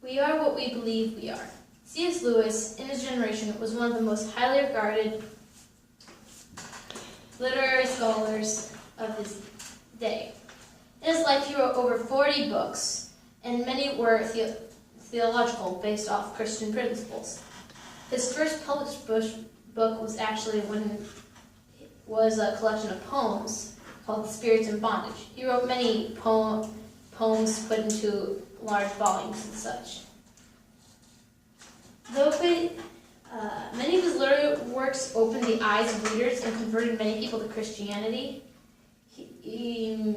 We are what we believe we are. C.S. Lewis, in his generation, was one of the most highly regarded literary scholars of his day. In his life, he wrote over 40 books, and many were theological, based off Christian principles. His first published book was actually a collection of poems called The Spirits in Bondage. He wrote many poems put into large volumes and such. Though many of his literary works opened the eyes of readers and converted many people to Christianity, a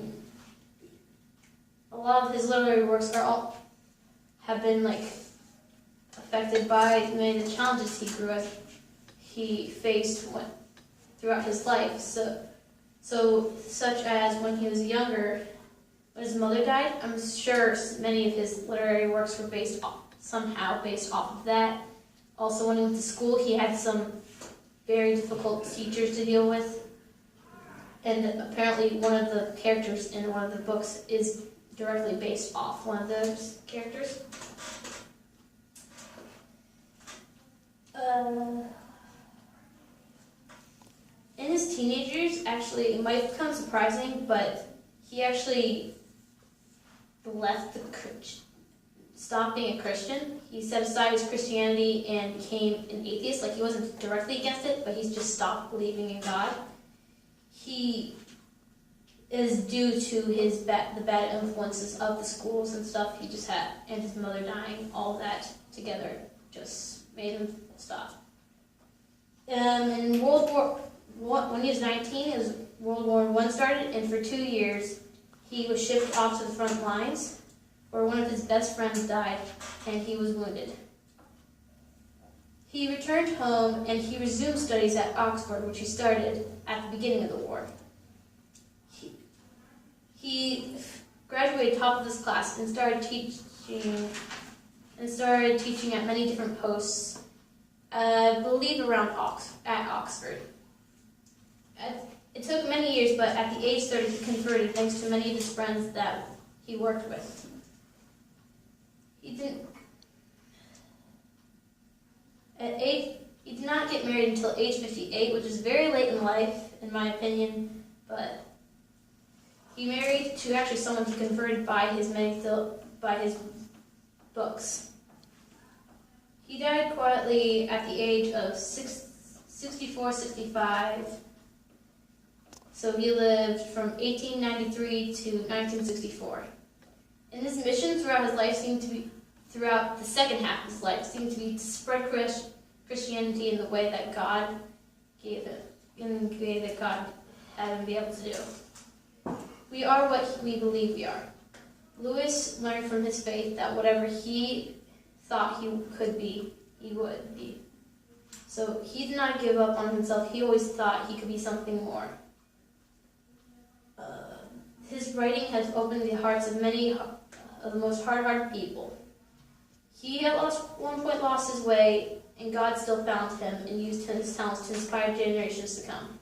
lot of his literary works have been affected by many of the challenges he faced throughout his life. So such as when he was younger, when his mother died, I'm sure many of his literary works were somehow based off of that. Also, when he went to school, he had some very difficult teachers to deal with. And apparently one of the characters in one of the books is directly based off one of those characters. In his teenage years, actually, it might become surprising, but he actually stopped being a Christian. He set aside his Christianity and became an atheist. He wasn't directly against it, but he's just stopped believing in God. He is due to the bad influences of the schools and stuff he just had, and his mother dying. All that together just made him stop. In when he was 19, World War I started, and for 2 years he was shipped off to the front lines, where one of his best friends died, and he was wounded. He returned home, and he resumed studies at Oxford, which he started at the beginning of the war. He graduated top of his class and started teaching at many different posts, I believe around at Oxford. It took many years, but at the age 30 he converted thanks to many of his friends that he worked with. He did not get married until age 58, which is very late in life, in my opinion, but he married to actually someone he converted by his books. He died quietly at the age of 64, 65. So he lived from 1893 to 1964. And his mission throughout the second half of his life seemed to be to spread Christianity in the way that God gave him, in the way that God had him be able to do. We are what we believe we are. Lewis learned from his faith that whatever he thought he could be, he would be. So he did not give up on himself. He always thought he could be something more. His writing has opened the hearts of many of the most hard-hearted people. He at one point lost his way, and God still found him and used his talents to inspire generations to come.